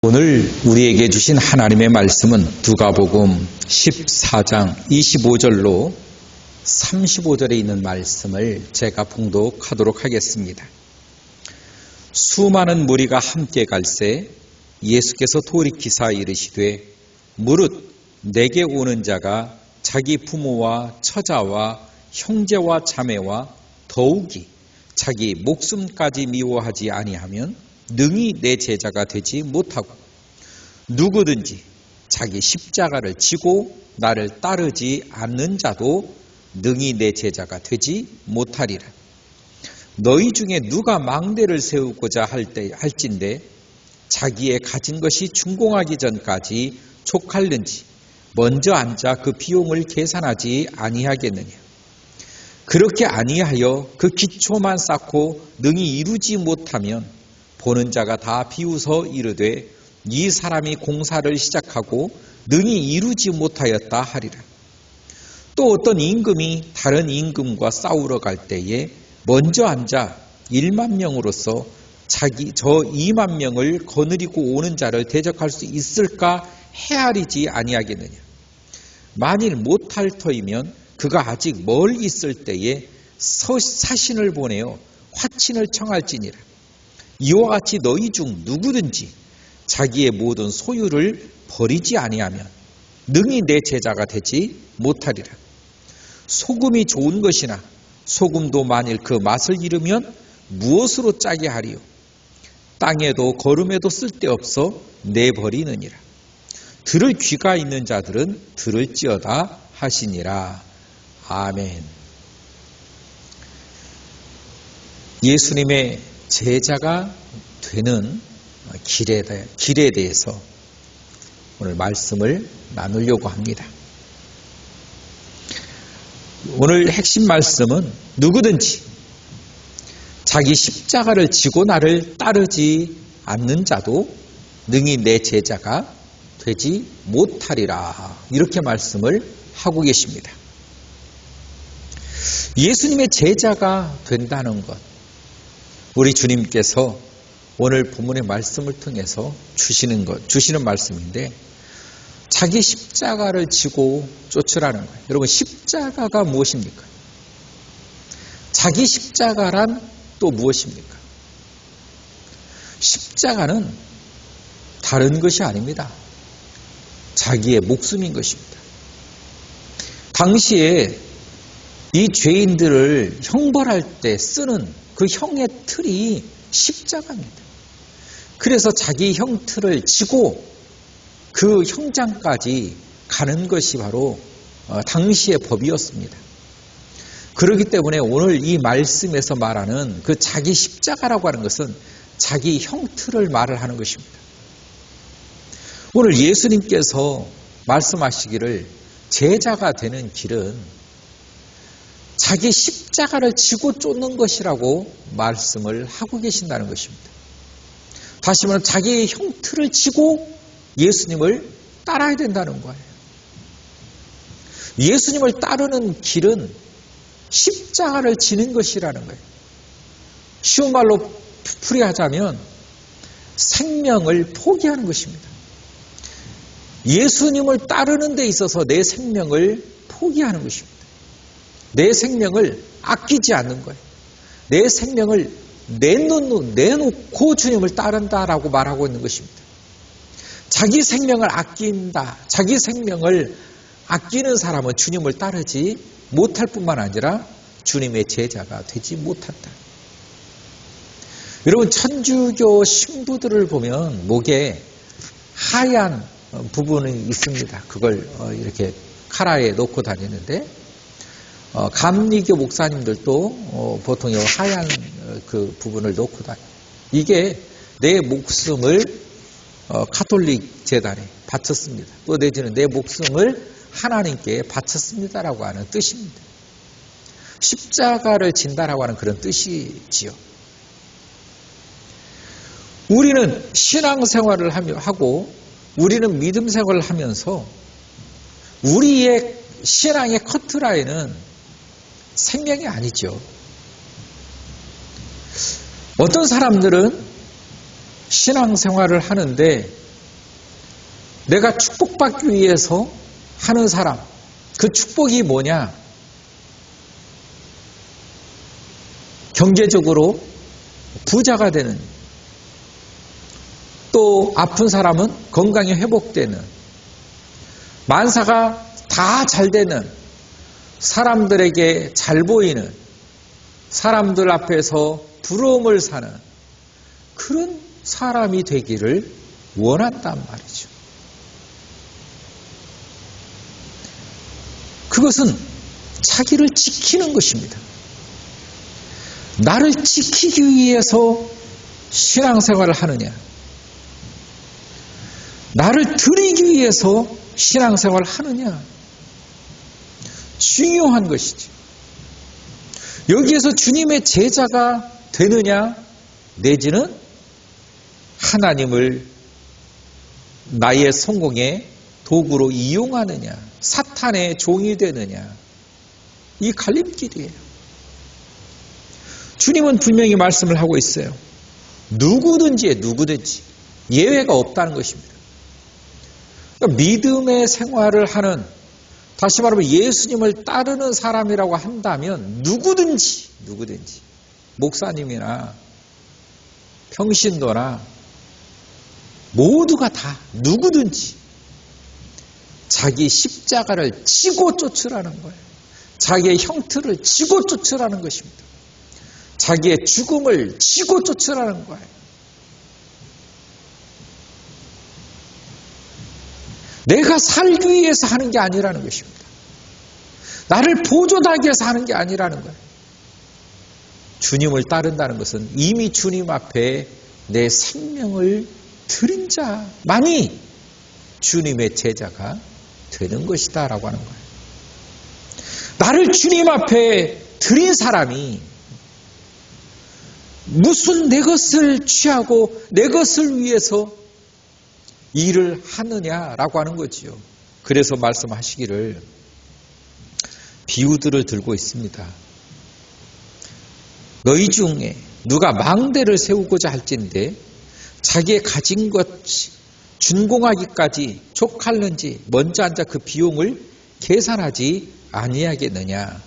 오늘 우리에게 주신 하나님의 말씀은 누가복음 14장 25절로 35절에 있는 말씀을 제가 봉독하도록 하겠습니다. 수많은 무리가 함께 갈새 예수께서 돌이키사 이르시되 무릇 내게 오는 자가 자기 부모와 처자와 형제와 자매와 더욱이 자기 목숨까지 미워하지 아니하면 능히 내 제자가 되지 못하고 누구든지 자기 십자가를 지고 나를 따르지 않는 자도 능히 내 제자가 되지 못하리라. 너희 중에 누가 망대를 세우고자 할진대 자기의 가진 것이 준공하기 전까지 족할는지 먼저 앉아 그 비용을 계산하지 아니하겠느냐. 그렇게 아니하여 그 기초만 쌓고 능히 이루지 못하면 보는 자가 다 비웃어 이르되 이 사람이 공사를 시작하고 능히 이루지 못하였다 하리라. 또 어떤 임금이 다른 임금과 싸우러 갈 때에 먼저 앉아 1만 명으로서 저 2만 명을 거느리고 오는 자를 대적할 수 있을까 헤아리지 아니하겠느냐. 만일 못할 터이면 그가 아직 멀리 있을 때에 사신을 보내어 화친을 청할지니라. 이와 같이 너희 중 누구든지 자기의 모든 소유를 버리지 아니하면 능히 내 제자가 되지 못하리라. 소금이 좋은 것이나 소금도 만일 그 맛을 잃으면 무엇으로 짜게 하리요. 땅에도 거름에도 쓸데없어 내버리느니라. 들을 귀가 있는 자들은 들을지어다 하시니라. 아멘. 예수님의 제자가 되는 길에 대해서 오늘 말씀을 나누려고 합니다. 오늘 핵심 말씀은 누구든지 자기 십자가를 지고 나를 따르지 않는 자도 능히 내 제자가 되지 못하리라. 이렇게 말씀을 하고 계십니다. 예수님의 제자가 된다는 것, 우리 주님께서 오늘 본문의 말씀을 통해서 주시는 말씀인데 자기 십자가를 지고 쫓으라는 거예요. 여러분, 십자가가 무엇입니까? 자기 십자가란 또 무엇입니까? 십자가는 다른 것이 아닙니다. 자기의 목숨인 것입니다. 당시에 이 죄인들을 형벌할 때 쓰는 그 형의 틀이 십자가입니다. 그래서 자기 형틀을 지고 그 형장까지 가는 것이 바로 당시의 법이었습니다. 그렇기 때문에 오늘 이 말씀에서 말하는 그 자기 십자가라고 하는 것은 자기 형틀을 말을 하는 것입니다. 오늘 예수님께서 말씀하시기를 제자가 되는 길은 자기 십자가를 지고 쫓는 것이라고 말씀을 하고 계신다는 것입니다. 다시 말하면 자기의 형틀을 지고 예수님을 따라야 된다는 거예요. 예수님을 따르는 길은 십자가를 지는 것이라는 거예요. 쉬운 말로 풀이하자면 생명을 포기하는 것입니다. 예수님을 따르는 데 있어서 내 생명을 포기하는 것입니다. 내 생명을 아끼지 않는 거예요. 내 생명을 내놓고 주님을 따른다라고 말하고 있는 것입니다. 자기 생명을 아낀다. 자기 생명을 아끼는 사람은 주님을 따르지 못할 뿐만 아니라 주님의 제자가 되지 못한다. 여러분, 천주교 신부들을 보면 목에 하얀 부분이 있습니다. 그걸 이렇게 카라에 놓고 다니는데 감리교 목사님들도 보통 하얀 그 부분을 놓고 다녀요. 이게 내 목숨을 가톨릭 재단에 바쳤습니다. 또 내지는 내 목숨을 하나님께 바쳤습니다라고 하는 뜻입니다. 십자가를 진다라고 하는 그런 뜻이지요. 우리는 신앙생활을 하고 우리는 믿음 생활을 하면서 우리의 신앙의 커트라인은 생명이 아니죠. 어떤 사람들은 신앙생활을 하는데 내가 축복받기 위해서 하는 사람, 그 축복이 뭐냐? 경제적으로 부자가 되는, 또 아픈 사람은 건강이 회복되는, 만사가 다 잘 되는, 사람들에게 잘 보이는, 사람들 앞에서 부러움을 사는 그런 사람이 되기를 원한단 말이죠. 그것은 자기를 지키는 것입니다. 나를 지키기 위해서 신앙생활을 하느냐, 나를 드리기 위해서 신앙생활을 하느냐, 중요한 것이지. 여기에서 주님의 제자가 되느냐, 내지는 하나님을 나의 성공의 도구로 이용하느냐, 사탄의 종이 되느냐, 이 갈림길이에요. 주님은 분명히 말씀을 하고 있어요. 누구든지 예외가 없다는 것입니다. 그러니까 믿음의 생활을 하는, 다시 말하면 예수님을 따르는 사람이라고 한다면 누구든지 목사님이나 평신도나 모두가 다 누구든지 자기 십자가를 지고 쫓으라는 거예요. 자기의 형틀을 지고 쫓으라는 것입니다. 자기의 죽음을 지고 쫓으라는 거예요. 내가 살기 위해서 하는 게 아니라는 것입니다. 나를 보존하기 위해서 하는 게 아니라는 거예요. 주님을 따른다는 것은 이미 주님 앞에 내 생명을 드린 자만이 주님의 제자가 되는 것이다 라고 하는 거예요. 나를 주님 앞에 드린 사람이 무슨 내 것을 취하고 내 것을 위해서 일을 하느냐라고 하는 거지요. 그래서 말씀하시기를 비유들을 들고 있습니다. 너희 중에 누가 망대를 세우고자 할진대 자기의 가진 것 준공하기까지 족할는지 먼저 앉아 그 비용을 계산하지 아니하겠느냐.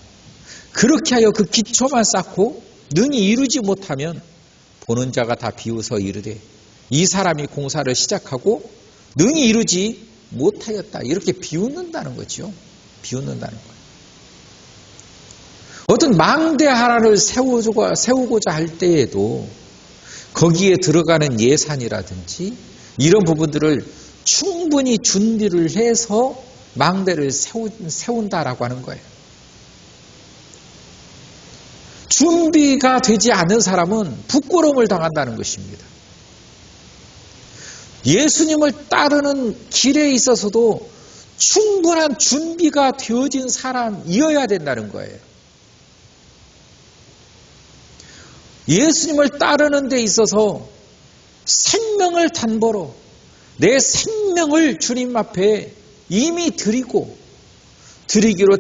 그렇게 하여 그 기초만 쌓고 능히 이루지 못하면 보는 자가 다 비웃어 이르되 이 사람이 공사를 시작하고 능히 이루지 못하였다. 이렇게 비웃는다는 거죠. 비웃는다는 거예요. 어떤 망대 하나를 세우고자 할 때에도 거기에 들어가는 예산이라든지 이런 부분들을 충분히 준비를 해서 망대를 세운다라고 하는 거예요. 준비가 되지 않은 사람은 부끄러움을 당한다는 것입니다. 예수님을 따르는 길에 있어서도 충분한 준비가 되어진 사람이어야 된다는 거예요. 예수님을 따르는 데 있어서 생명을 담보로 내 생명을 주님 앞에 이미 드리기로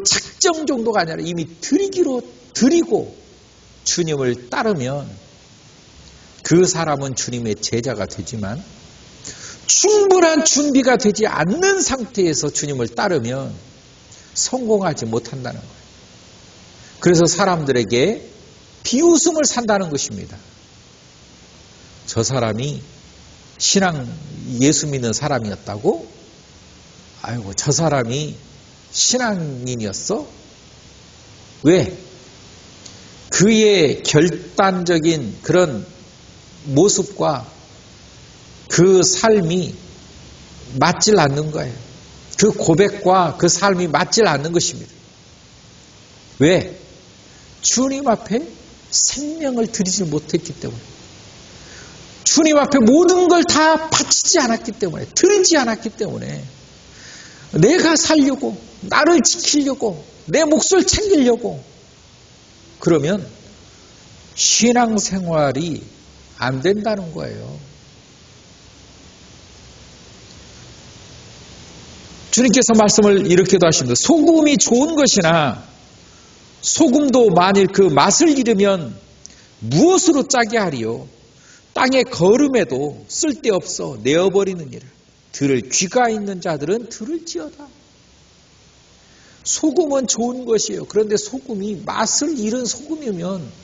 작정 정도가 아니라 이미 드리고 주님을 따르면 그 사람은 주님의 제자가 되지만 충분한 준비가 되지 않는 상태에서 주님을 따르면 성공하지 못한다는 거예요. 그래서 사람들에게 비웃음을 산다는 것입니다. 저 사람이 예수 믿는 사람이었다고? 아이고, 저 사람이 신앙인이었어? 왜? 그의 결단적인 그런 모습과 그 삶이 맞질 않는 거예요. 그 고백과 그 삶이 맞질 않는 것입니다. 왜? 주님 앞에 생명을 드리지 못했기 때문에, 주님 앞에 모든 걸 다 바치지 않았기 때문에, 드리지 않았기 때문에, 내가 살려고, 나를 지키려고, 내 몫을 챙기려고 그러면 신앙생활이 안 된다는 거예요. 주님께서 말씀을 이렇게도 하십니다. 소금이 좋은 것이나 소금도 만일 그 맛을 잃으면 무엇으로 짜게 하리요? 땅에 거름에도 쓸데없어 내어버리느니라. 들을 귀가 있는 자들은 들을지어다. 소금은 좋은 것이에요. 그런데 소금이 맛을 잃은 소금이면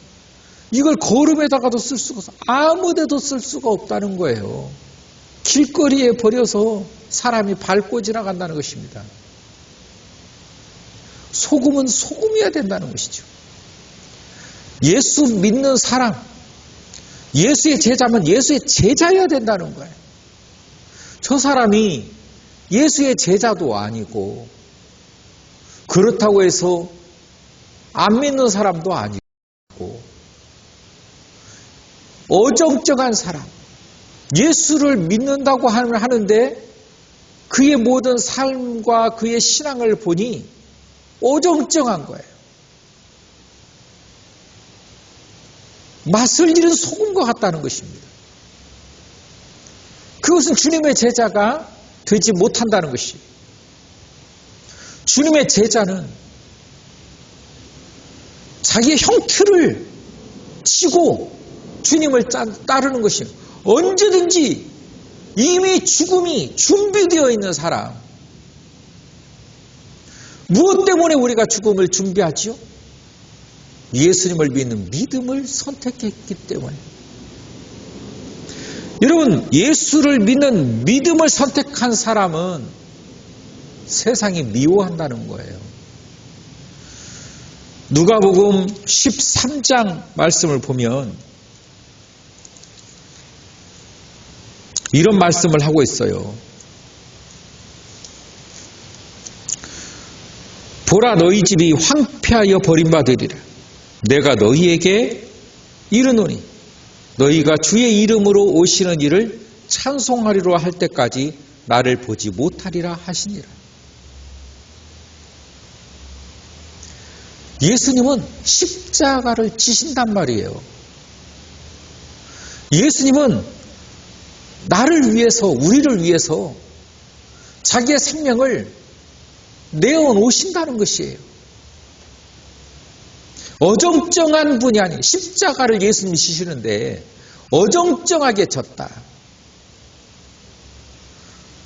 이걸 거름에다가도 쓸 수가 없어. 아무 데도 쓸 수가 없다는 거예요. 길거리에 버려서 사람이 밟고 지나간다는 것입니다. 소금은 소금이어야 된다는 것이죠. 예수 믿는 사람, 예수의 제자면 예수의 제자여야 된다는 거예요. 저 사람이 예수의 제자도 아니고 그렇다고 해서 안 믿는 사람도 아니고 어정쩡한 사람, 예수를 믿는다고 하는데 그의 모든 삶과 그의 신앙을 보니 어정쩡한 거예요. 맛을 잃은 소금과 같다는 것입니다. 그것은 주님의 제자가 되지 못한다는 것이. 주님의 제자는 자기의 형틀을 치고 주님을 따르는 것이에요. 언제든지 이미 죽음이 준비되어 있는 사람. 무엇 때문에 우리가 죽음을 준비하지요? 예수님을 믿는 믿음을 선택했기 때문에. 여러분, 예수를 믿는 믿음을 선택한 사람은 세상이 미워한다는 거예요. 누가복음 13장 말씀을 보면 이런 말씀을 하고 있어요. 보라, 너희 집이 황폐하여 버림받으리라. 내가 너희에게 이르노니 너희가 주의 이름으로 오시는 이를 찬송하리라 할 때까지 나를 보지 못하리라 하시니라. 예수님은 십자가를 지신단 말이에요. 예수님은 나를 위해서, 우리를 위해서 자기의 생명을 내어놓으신다는 것이에요. 어정쩡한 분이 아니, 십자가를 예수님이 지시는데 어정쩡하게 졌다.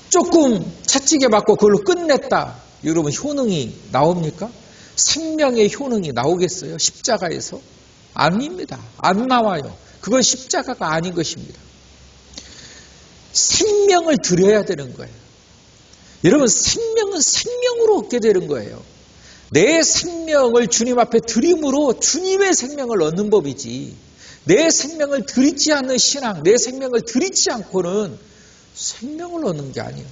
조금 차치게 맞고 그걸로 끝냈다. 여러분, 효능이 나옵니까? 생명의 효능이 나오겠어요? 십자가에서? 아닙니다. 안 나와요. 그건 십자가가 아닌 것입니다. 생명을 드려야 되는 거예요. 여러분, 생명은 생명으로 얻게 되는 거예요. 내 생명을 주님 앞에 드림으로 주님의 생명을 얻는 법이지, 내 생명을 드리지 않는 신앙, 내 생명을 드리지 않고는 생명을 얻는 게 아니에요.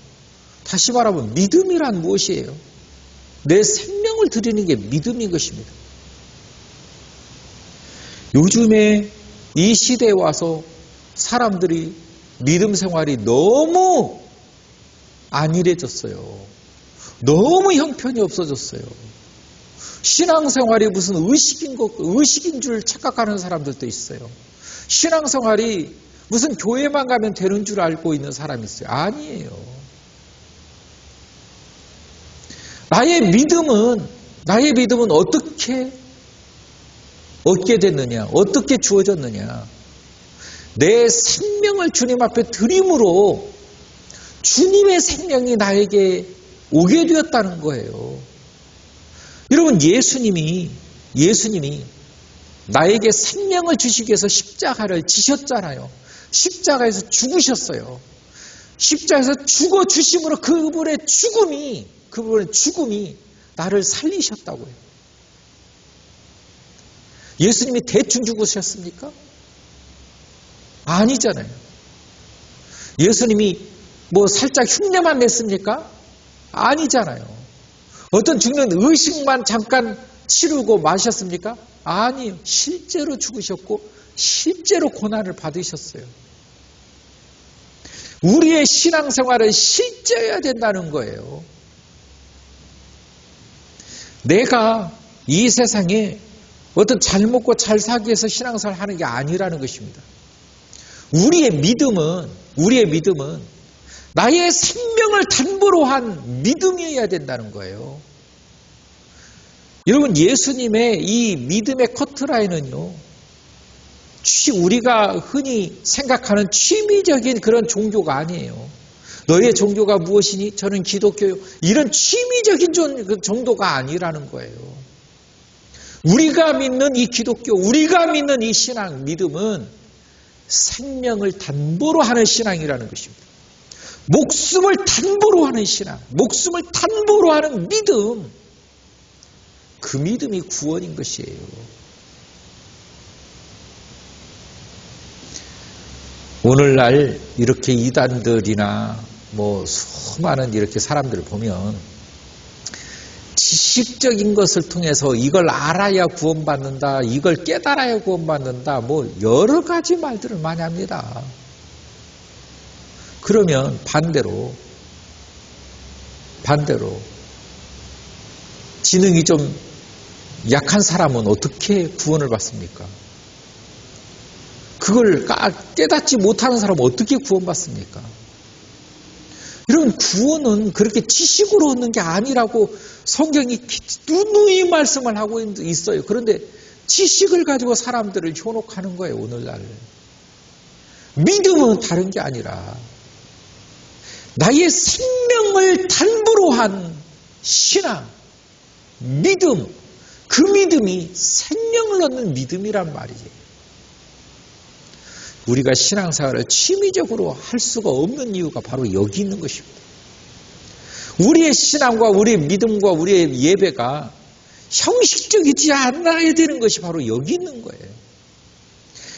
다시 말하면 믿음이란 무엇이에요? 내 생명을 드리는 게 믿음인 것입니다. 요즘에 이 시대에 와서 사람들이 믿음 생활이 너무 안일해졌어요. 너무 형편이 없어졌어요. 신앙생활이 무슨 의식인 줄 착각하는 사람들도 있어요. 신앙생활이 무슨 교회만 가면 되는 줄 알고 있는 사람이 있어요. 아니에요. 나의 믿음은 어떻게 얻게 됐느냐? 어떻게 주어졌느냐? 내 생명을 주님 앞에 드림으로 주님의 생명이 나에게 오게 되었다는 거예요. 여러분, 예수님이 나에게 생명을 주시기 위해서 십자가를 지셨잖아요. 십자가에서 죽으셨어요. 십자가에서 죽어주심으로 그분의 죽음이 나를 살리셨다고요. 예수님이 대충 죽으셨습니까? 아니잖아요. 예수님이 뭐 살짝 흉내만 냈습니까? 아니잖아요. 어떤 죽는 의식만 잠깐 치르고 마셨습니까? 아니요. 실제로 죽으셨고 실제로 고난을 받으셨어요. 우리의 신앙생활은 실제여야 된다는 거예요. 내가 이 세상에 어떤 잘 먹고 잘 살기 위해서 신앙생활을 하는 게 아니라는 것입니다. 우리의 믿음은 나의 생명을 담보로 한 믿음이어야 된다는 거예요. 여러분, 예수님의 이 믿음의 커트라인은요, 우리가 흔히 생각하는 취미적인 그런 종교가 아니에요. 너의 종교가 무엇이니? 저는 기독교요. 이런 취미적인 정도가 아니라는 거예요. 우리가 믿는 이 기독교, 우리가 믿는 이 신앙, 믿음은 생명을 담보로 하는 신앙이라는 것입니다. 목숨을 담보로 하는 신앙, 목숨을 담보로 하는 믿음, 그 믿음이 구원인 것이에요. 오늘날 이렇게 이단들이나 수많은 이렇게 사람들을 보면 지식적인 것을 통해서 이걸 알아야 구원받는다, 이걸 깨달아야 구원받는다, 여러 가지 말들을 많이 합니다. 그러면 반대로 지능이 좀 약한 사람은 어떻게 구원을 받습니까? 그걸 깨닫지 못하는 사람은 어떻게 구원받습니까? 여러분, 구원은 그렇게 지식으로 얻는 게 아니라고 성경이 누누이 말씀을 하고 있어요. 그런데 지식을 가지고 사람들을 현혹하는 거예요, 오늘날. 믿음은 다른 게 아니라 나의 생명을 담보로 한 신앙, 믿음, 그 믿음이 생명을 얻는 믿음이란 말이에요. 우리가 신앙생활을 취미적으로 할 수가 없는 이유가 바로 여기 있는 것입니다. 우리의 신앙과 우리의 믿음과 우리의 예배가 형식적이지 않아야 되는 것이 바로 여기 있는 거예요.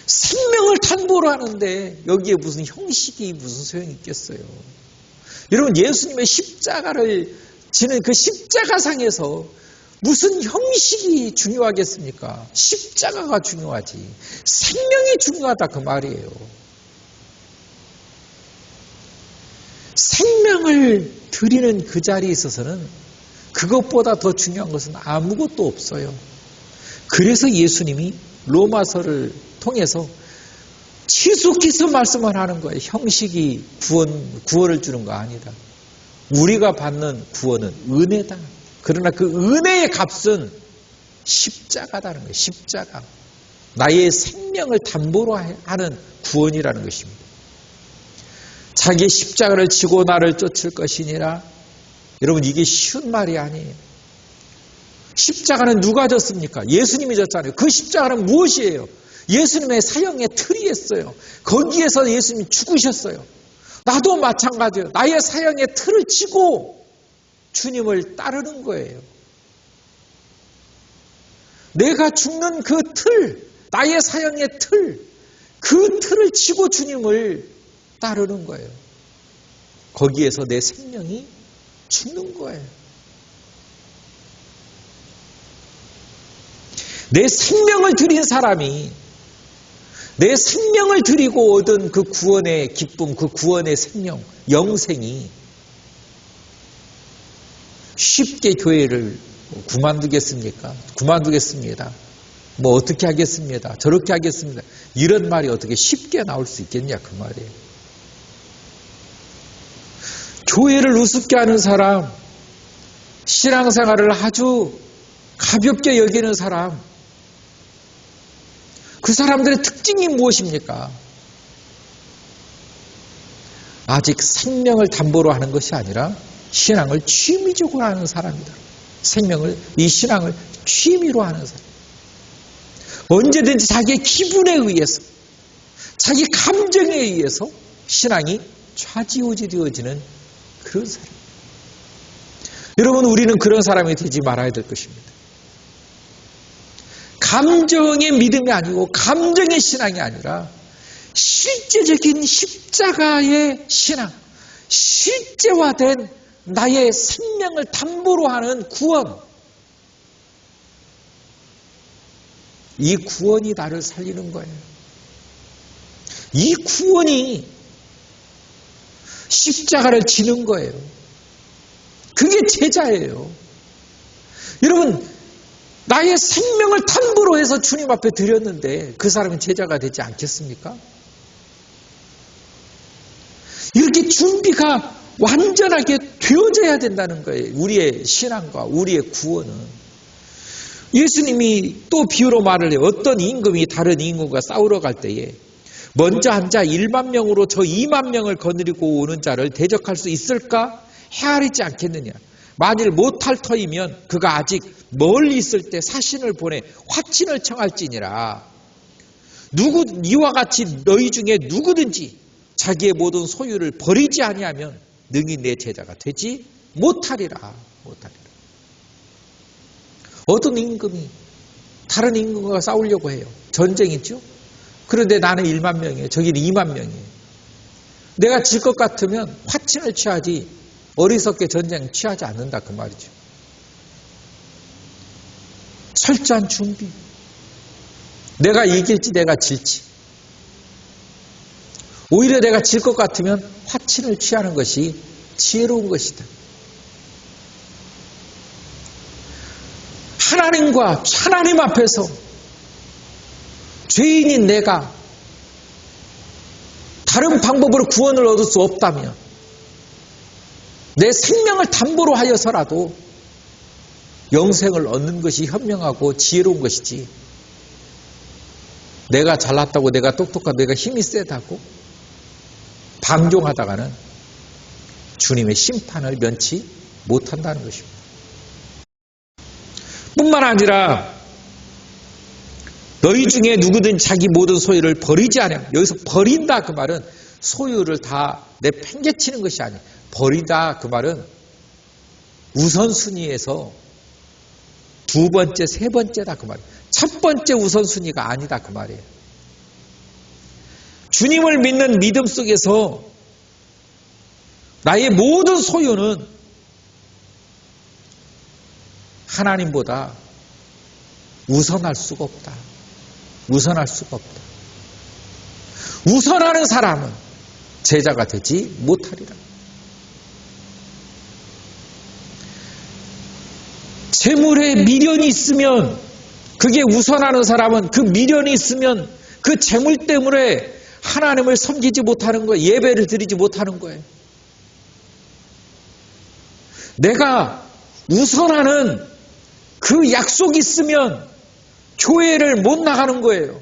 생명을 담보로 하는데 여기에 무슨 형식이 무슨 소용이 있겠어요. 여러분, 예수님의 십자가를 지는 그 십자가상에서 무슨 형식이 중요하겠습니까? 십자가가 중요하지. 생명이 중요하다 그 말이에요. 생명을 드리는 그 자리에 있어서는 그것보다 더 중요한 것은 아무것도 없어요. 그래서 예수님이 로마서를 통해서 지속해서 말씀을 하는 거예요. 형식이 구원을 주는 거 아니다. 우리가 받는 구원은 은혜다. 그러나 그 은혜의 값은 십자가다는 거예요. 십자가. 나의 생명을 담보로 하는 구원이라는 것입니다. 자기 십자가를 지고 나를 쫓을 것이니라. 여러분, 이게 쉬운 말이 아니에요. 십자가는 누가 졌습니까? 예수님이 졌잖아요. 그 십자가는 무엇이에요? 예수님의 사형의 틀이었어요. 거기에서 예수님이 죽으셨어요. 나도 마찬가지예요. 나의 사형의 틀을 지고 주님을 따르는 거예요. 내가 죽는 그 틀, 나의 사형의 틀, 그 틀을 치고 주님을 따르는 거예요. 거기에서 내 생명이 죽는 거예요. 내 생명을 드린 사람이 내 생명을 드리고 얻은 그 구원의 기쁨, 그 구원의 생명, 영생이 쉽게 교회를 그만두겠습니까? 그만두겠습니다. 어떻게 하겠습니다. 저렇게 하겠습니다. 이런 말이 어떻게 쉽게 나올 수 있겠냐 그 말이에요. 교회를 우습게 하는 사람, 신앙생활을 아주 가볍게 여기는 사람, 그 사람들의 특징이 무엇입니까? 아직 생명을 담보로 하는 것이 아니라 신앙을 취미적으로 하는 사람이다. 이 신앙을 취미로 하는 사람. 언제든지 자기의 기분에 의해서, 자기 감정에 의해서 신앙이 좌지우지되어지는 그런 사람. 여러분, 우리는 그런 사람이 되지 말아야 될 것입니다. 감정의 믿음이 아니고 감정의 신앙이 아니라 실제적인 십자가의 신앙, 실제화된 나의 생명을 담보로 하는 구원. 이 구원이 나를 살리는 거예요. 이 구원이 십자가를 지는 거예요. 그게 제자예요. 여러분, 나의 생명을 담보로 해서 주님 앞에 드렸는데 그 사람은 제자가 되지 않겠습니까? 이렇게 준비가 완전하게 되어져야 된다는 거예요. 우리의 신앙과 우리의 구원은. 예수님이 또 비유로 말을 해요. 어떤 임금이 다른 임금과 싸우러 갈 때에 먼저 한 자 1만 명으로 저 2만 명을 거느리고 오는 자를 대적할 수 있을까? 헤아리지 않겠느냐. 만일 못할 터이면 그가 아직 멀리 있을 때 사신을 보내 화친을 청할지니라. 이와 같이 너희 중에 누구든지 자기의 모든 소유를 버리지 아니하면 능히 내 제자가 되지 못하리라. 어떤 임금이 다른 임금과 싸우려고 해요. 전쟁이죠. 그런데 나는 1만 명이에요. 저기는 2만 명이에요. 내가 질 것 같으면 화친을 취하지 어리석게 전쟁 취하지 않는다 그 말이죠. 철저한 준비. 내가 이길지 내가 질지. 오히려 내가 질 것 같으면 화친을 취하는 것이 지혜로운 것이다. 하나님 앞에서 죄인인 내가 다른 방법으로 구원을 얻을 수 없다면 내 생명을 담보로 하여서라도 영생을 얻는 것이 현명하고 지혜로운 것이지, 내가 잘났다고 내가 똑똑하고 내가 힘이 세다고 방종하다가는 주님의 심판을 면치 못한다는 것입니다. 뿐만 아니라 너희 중에 누구든 자기 모든 소유를 버리지 않으면, 여기서 버린다 그 말은 소유를 다 내팽개치는 것이 아니에요. 버리다 그 말은 우선순위에서 두 번째, 세 번째다 그 말이에요. 첫 번째 우선순위가 아니다 그 말이에요. 주님을 믿는 믿음 속에서 나의 모든 소유는 하나님보다 우선할 수가 없다. 우선할 수가 없다. 우선하는 사람은 제자가 되지 못하리라. 재물에 미련이 있으면, 그게 우선하는 사람은 그 미련이 있으면 그 재물 때문에 하나님을 섬기지 못하는 거예요. 예배를 드리지 못하는 거예요. 내가 우선하는 그 약속이 있으면 교회를 못 나가는 거예요.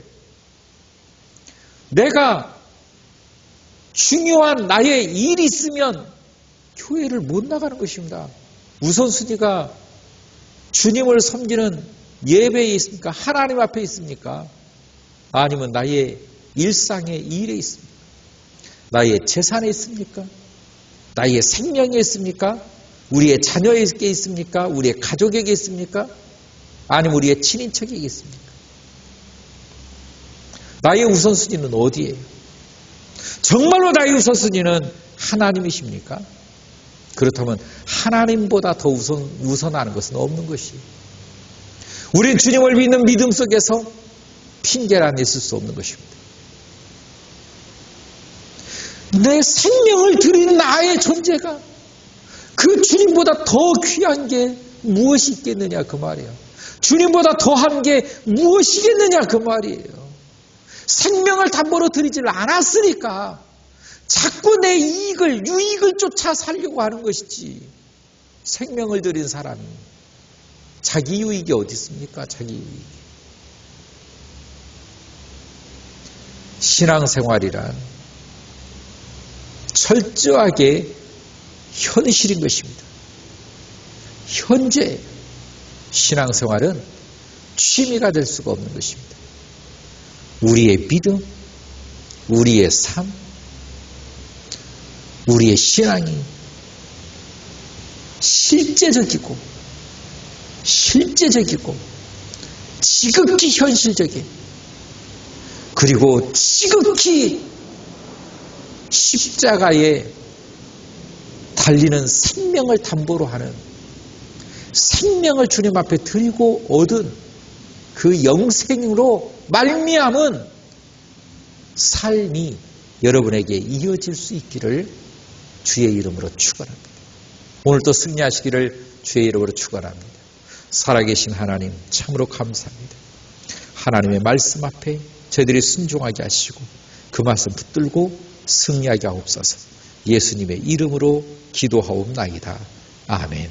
내가 중요한 나의 일이 있으면 교회를 못 나가는 것입니다. 우선순위가 주님을 섬기는 예배에 있습니까? 하나님 앞에 있습니까? 아니면 나의 일상의 일에 있습니까? 나의 재산에 있습니까? 나의 생명에 있습니까? 우리의 자녀에게 있습니까? 우리의 가족에게 있습니까? 아니면 우리의 친인척에게 있습니까? 나의 우선순위는 어디예요? 정말로 나의 우선순위는 하나님이십니까? 그렇다면 하나님보다 더 우선하는 것은 없는 것이에요. 우리는 주님을 믿는 믿음 속에서 핑계란 있을 수 없는 것입니다. 내 생명을 드린 나의 존재가 그 주님보다 더 귀한 게 무엇이 있겠느냐 그 말이에요. 주님보다 더한 게 무엇이겠느냐 그 말이에요. 생명을 담보로 드리질 않았으니까 자꾸 내 유익을 쫓아 살려고 하는 것이지, 생명을 드린 사람이 자기 유익이 어디 있습니까? 자기 유익이. 신앙생활이란 철저하게 현실인 것입니다. 현재 신앙생활은 취미가 될 수가 없는 것입니다. 우리의 믿음, 우리의 삶, 우리의 신앙이 실제적이고 지극히 현실적인, 그리고 지극히 십자가에 달리는 생명을 담보로 하는, 생명을 주님 앞에 들고 얻은 그 영생으로 말미암은 삶이 여러분에게 이어질 수 있기를 주의 이름으로 축원합니다. 오늘도 승리하시기를 주의 이름으로 축원합니다. 살아계신 하나님 참으로 감사합니다. 하나님의 말씀 앞에 저희들이 순종하게 하시고 그 말씀 붙들고 승리하게 하옵소서. 예수님의 이름으로 기도하옵나이다. 아멘.